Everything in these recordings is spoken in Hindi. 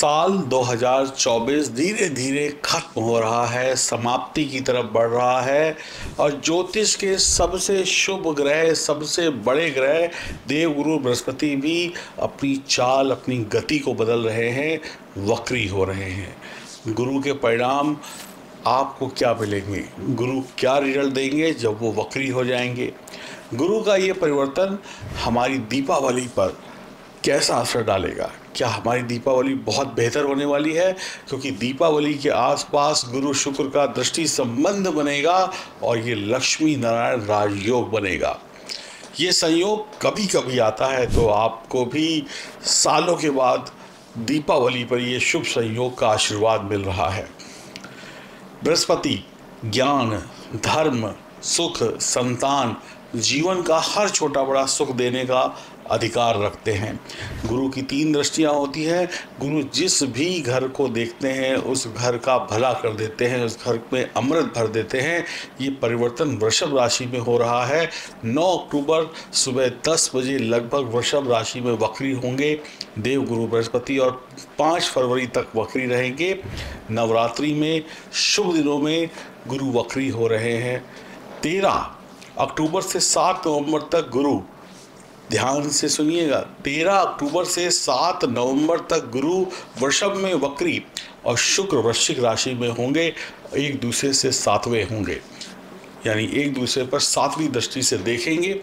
साल 2024 धीरे धीरे खत्म हो रहा है, समाप्ति की तरफ बढ़ रहा है और ज्योतिष के सबसे शुभ ग्रह, सबसे बड़े ग्रह देवगुरु बृहस्पति भी अपनी चाल, अपनी गति को बदल रहे हैं, वक्री हो रहे हैं। गुरु के परिणाम आपको क्या मिलेंगे, गुरु क्या रिजल्ट देंगे जब वो वक्री हो जाएंगे। गुरु का ये परिवर्तन हमारी दीपावली पर कैसा असर डालेगा। क्या हमारी दीपावली बहुत बेहतर होने वाली है, क्योंकि दीपावली के आसपास गुरु शुक्र का दृष्टि संबंध बनेगा और ये लक्ष्मी नारायण राजयोग बनेगा। ये संयोग कभी कभी आता है, तो आपको भी सालों के बाद दीपावली पर ये शुभ संयोग का आशीर्वाद मिल रहा है। बृहस्पति ज्ञान, धर्म, सुख, संतान, जीवन का हर छोटा बड़ा सुख देने का अधिकार रखते हैं। गुरु की 3 दृष्टियां होती हैं। गुरु जिस भी घर को देखते हैं उस घर का भला कर देते हैं, उस घर में अमृत भर देते हैं। ये परिवर्तन वृषभ राशि में हो रहा है। 9 अक्टूबर सुबह 10 बजे लगभग वृषभ राशि में वक्री होंगे देवगुरु बृहस्पति और 5 फरवरी तक वक्री रहेंगे। नवरात्रि में शुभ दिनों में गुरु वक्री हो रहे हैं। 13 अक्टूबर से 7 नवंबर तक गुरु, ध्यान से सुनिएगा, 13 अक्टूबर से 7 नवंबर तक गुरु वृषभ में वक्री और शुक्र वृश्चिक राशि में होंगे, एक दूसरे से 7वें होंगे, यानी एक दूसरे पर 7वीं दृष्टि से देखेंगे।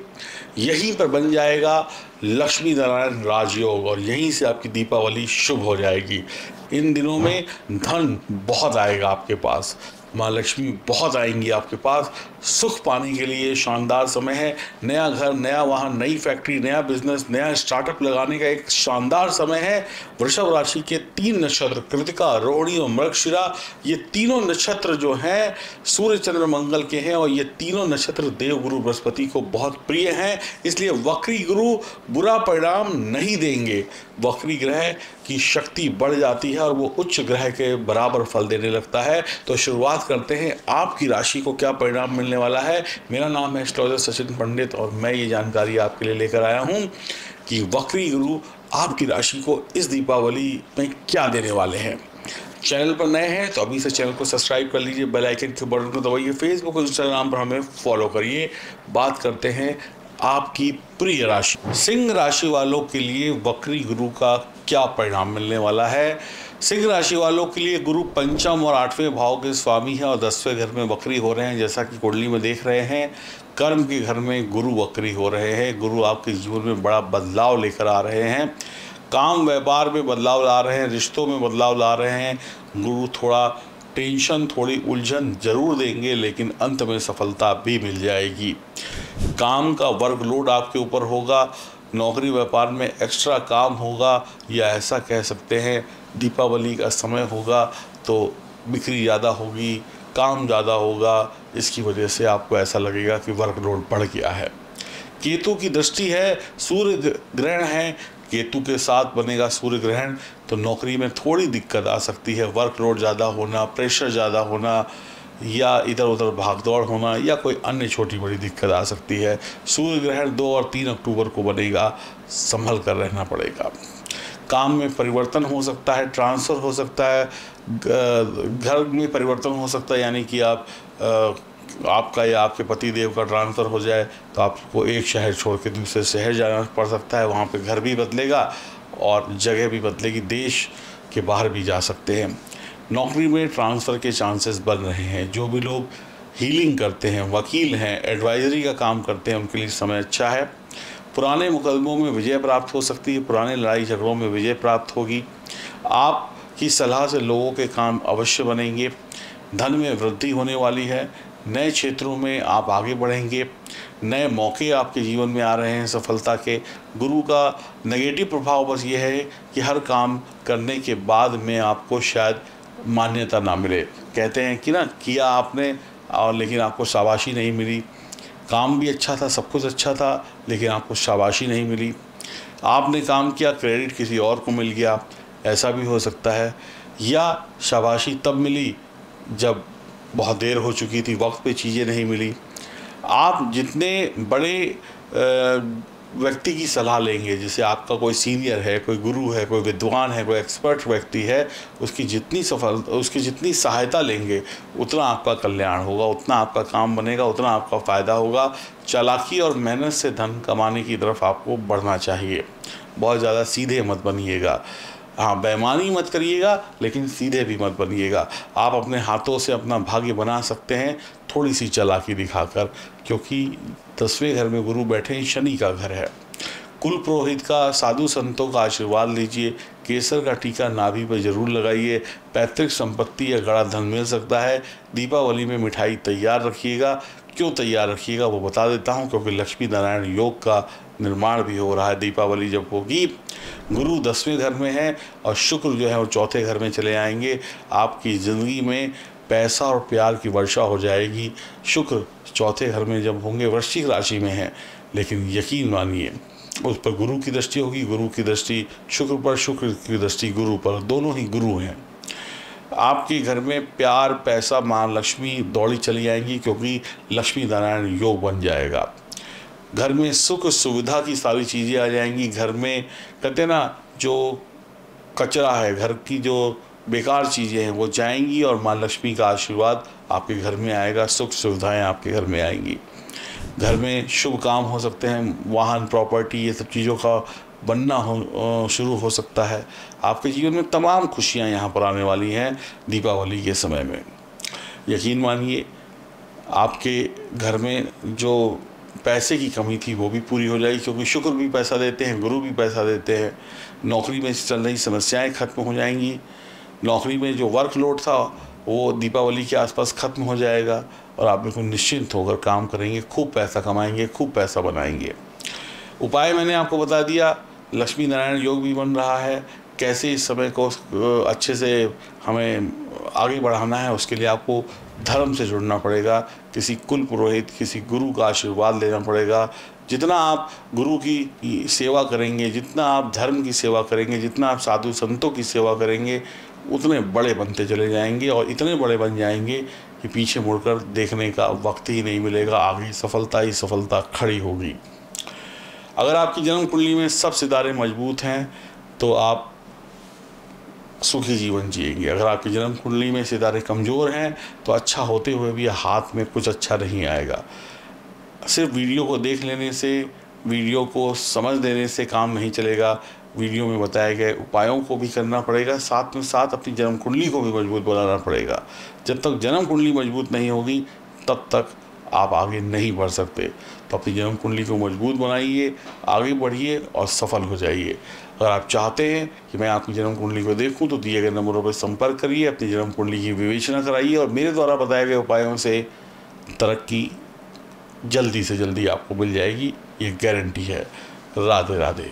यहीं पर बन जाएगा लक्ष्मी नारायण राजयोग और यहीं से आपकी दीपावली शुभ हो जाएगी। इन दिनों में धन बहुत आएगा आपके पास, माँ लक्ष्मी बहुत आएंगी आपके पास। सुख पाने के लिए शानदार समय है। नया घर, नया वाहन, नई फैक्ट्री, नया बिजनेस, नया स्टार्टअप लगाने का एक शानदार समय है। वृषभ राशि के 3 नक्षत्र कृतिका, रोहिणी और मृगशिरा, ये तीनों नक्षत्र जो हैं सूर्य चंद्र मंगल के हैं और ये तीनों नक्षत्र देवगुरु बृहस्पति को बहुत प्रिय हैं। इसलिए वक्री गुरु बुरा परिणाम नहीं देंगे। वक्री ग्रह की शक्ति बढ़ जाती है और वो उच्च ग्रह के बराबर फल देने लगता है। तो शुरुआत करते हैं आपकी राशि को क्या परिणाम मिलने वाला है। मेरा नाम है एस्ट्रोलॉजर सचिन पंडित और मैं ये जानकारी आपके लिए लेकर आया हूँ कि वक्री गुरु आपकी राशि को इस दीपावली में क्या देने वाले हैं। चैनल पर नए हैं तो अभी से चैनल को सब्सक्राइब कर लीजिए, बेल आइकन के बटन को दबाइए, फेसबुक और इंस्टाग्राम पर हमें फॉलो करिए। बात करते हैं आपकी प्रिय राशि सिंह राशि वालों के लिए वक्री गुरु का क्या परिणाम मिलने वाला है। सिंह राशि वालों के लिए गुरु पंचम और 8वें भाव के स्वामी हैं और 10वें घर में वक्री हो रहे हैं। जैसा कि कुंडली में देख रहे हैं, कर्म के घर में गुरु वक्री हो रहे हैं। गुरु आपके जीवन में बड़ा बदलाव लेकर आ रहे हैं। काम व्यापार में बदलाव ला रहे हैं, रिश्तों में बदलाव ला रहे हैं। गुरु थोड़ा टेंशन, थोड़ी उलझन जरूर देंगे, लेकिन अंत में सफलता भी मिल जाएगी। काम का वर्कलोड आपके ऊपर होगा, नौकरी व्यापार में एक्स्ट्रा काम होगा, या ऐसा कह सकते हैं दीपावली का समय होगा तो बिक्री ज़्यादा होगी, काम ज़्यादा होगा। इसकी वजह से आपको ऐसा लगेगा कि वर्कलोड बढ़ गया है। केतु की दृष्टि है, सूर्य ग्रहण है, केतु के साथ बनेगा सूर्य ग्रहण, तो नौकरी में थोड़ी दिक्कत आ सकती है। वर्कलोड ज़्यादा होना, प्रेशर ज़्यादा होना, या इधर उधर भागदौड़ होना, या कोई अन्य छोटी बड़ी दिक्कत आ सकती है। सूर्य ग्रहण 2 और 3 अक्टूबर को बनेगा, संभल कर रहना पड़ेगा। काम में परिवर्तन हो सकता है, ट्रांसफ़र हो सकता है, घर में परिवर्तन हो सकता है, यानी कि आपका या आपके पति देव का ट्रांसफ़र हो जाए तो आपको एक शहर छोड़ के दूसरे शहर जाना पड़ सकता है। वहाँ पे घर भी बदलेगा और जगह भी बदलेगी, देश के बाहर भी जा सकते हैं। नौकरी में ट्रांसफ़र के चांसेस बन रहे हैं। जो भी लोग हीलिंग करते हैं, वकील हैं, एडवाइजरी का काम करते हैं, उनके लिए समय अच्छा है। पुराने मुकदमों में विजय प्राप्त हो सकती है, पुराने लड़ाई झगड़ों में विजय प्राप्त होगी। आपकी सलाह से लोगों के काम अवश्य बनेंगे। धन में वृद्धि होने वाली है। नए क्षेत्रों में आप आगे बढ़ेंगे। नए मौके आपके जीवन में आ रहे हैं सफलता के। गुरु का नेगेटिव प्रभाव बस ये है कि हर काम करने के बाद में आपको शायद मान्यता ना मिले। कहते हैं कि ना, किया आपने और लेकिन आपको शाबाशी नहीं मिली। काम भी अच्छा था, सब कुछ अच्छा था, लेकिन आपको शाबाशी नहीं मिली। आपने काम किया, क्रेडिट किसी और को मिल गया, ऐसा भी हो सकता है। या शाबाशी तब मिली जब बहुत देर हो चुकी थी, वक्त पे चीज़ें नहीं मिली। आप जितने बड़े व्यक्ति की सलाह लेंगे, जैसे आपका कोई सीनियर है, कोई गुरु है, कोई विद्वान है, कोई एक्सपर्ट व्यक्ति है, उसकी जितनी सहायता लेंगे उतना आपका कल्याण होगा, उतना आपका काम बनेगा, उतना आपका फ़ायदा होगा। चालाकी और मेहनत से धन कमाने की तरफ आपको बढ़ना चाहिए। बहुत ज़्यादा सीधे मत बनिएगा। हाँ, बेईमानी मत करिएगा, लेकिन सीधे भी मत बनिएगा। आप अपने हाथों से अपना भाग्य बना सकते हैं थोड़ी सी चालाकी दिखाकर, क्योंकि 10वें घर में गुरु बैठे हैं, शनि का घर है। कुल पुरोहित का, साधु संतों का आशीर्वाद लीजिए। केसर का टीका नाभि पर जरूर लगाइए। पैतृक संपत्ति या गड़ा धन मिल सकता है। दीपावली में मिठाई तैयार रखिएगा। क्यों तैयार रखिएगा वो बता देता हूँ, क्योंकि लक्ष्मी नारायण योग का निर्माण भी हो रहा है। दीपावली जब होगी, गुरु 10वें घर में है और शुक्र जो है वो 4थे घर में चले आएंगे। आपकी ज़िंदगी में पैसा और प्यार की वर्षा हो जाएगी। शुक्र 4थे घर में जब होंगे, वृश्चिक राशि में है, लेकिन यकीन मानिए उस पर गुरु की दृष्टि होगी। गुरु की दृष्टि शुक्र पर, शुक्र की दृष्टि गुरु पर, दोनों ही गुरु हैं। आपके घर में प्यार, पैसा, मां लक्ष्मी दौड़ी चली आएंगी, क्योंकि लक्ष्मी नारायण योग बन जाएगा। घर में सुख सुविधा की सारी चीज़ें आ जाएंगी। घर में कहते हैं ना, जो कचरा है, घर की जो बेकार चीज़ें हैं वो जाएंगी और माँ लक्ष्मी का आशीर्वाद आपके घर में आएगा। सुख सुविधाएं आपके घर में आएंगी। घर में शुभ काम हो सकते हैं, वाहन, प्रॉपर्टी, ये सब चीज़ों का बनना शुरू हो सकता है। आपके जीवन में तमाम खुशियाँ यहाँ पर आने वाली हैं दीपावली के समय में। यकीन मानिए आपके घर में जो पैसे की कमी थी वो भी पूरी हो जाएगी, क्योंकि शुक्र भी पैसा देते हैं, गुरु भी पैसा देते हैं। नौकरी में चल रही समस्याएं खत्म हो जाएंगी। नौकरी में जो वर्कलोड था वो दीपावली के आसपास खत्म हो जाएगा और आप बिल्कुल निश्चिंत होकर काम करेंगे, खूब पैसा कमाएंगे, खूब पैसा बनाएंगे। उपाय मैंने आपको बता दिया। लक्ष्मी नारायण योग भी बन रहा है। कैसे इस समय को अच्छे से हमें आगे बढ़ाना है, उसके लिए आपको धर्म से जुड़ना पड़ेगा। किसी कुल पुरोहित, किसी गुरु का आशीर्वाद लेना पड़ेगा। जितना आप गुरु की सेवा करेंगे, जितना आप धर्म की सेवा करेंगे, जितना आप साधु संतों की सेवा करेंगे, उतने बड़े बनते चले जाएंगे और इतने बड़े बन जाएंगे कि पीछे मुड़कर देखने का वक्त ही नहीं मिलेगा। आगे सफलता ही सफलता खड़ी होगी। अगर आपकी जन्म कुंडली में सब सितारे मजबूत हैं तो आप सुखी जीवन जिएंगे। अगर आपकी जन्म कुंडली में सितारे कमज़ोर हैं तो अच्छा होते हुए भी हाथ में कुछ अच्छा नहीं आएगा। सिर्फ वीडियो को देख लेने से, वीडियो को समझ लेने से काम नहीं चलेगा। वीडियो में बताए गए उपायों को भी करना पड़ेगा, साथ में साथ अपनी जन्म कुंडली को भी मजबूत बनाना पड़ेगा। जब तक जन्म कुंडली मजबूत नहीं होगी तब तक आप आगे नहीं बढ़ सकते। तो अपनी जन्म कुंडली को मजबूत बनाइए, आगे बढ़िए और सफल हो जाइए। अगर आप चाहते हैं कि मैं आपकी जन्म कुंडली को देखूं तो दिए गए नंबरों पर संपर्क करिए, अपनी जन्म कुंडली की विवेचना कराइए और मेरे द्वारा बताए गए उपायों से तरक्की जल्दी से जल्दी आपको मिल जाएगी, ये गारंटी है। राधे राधे।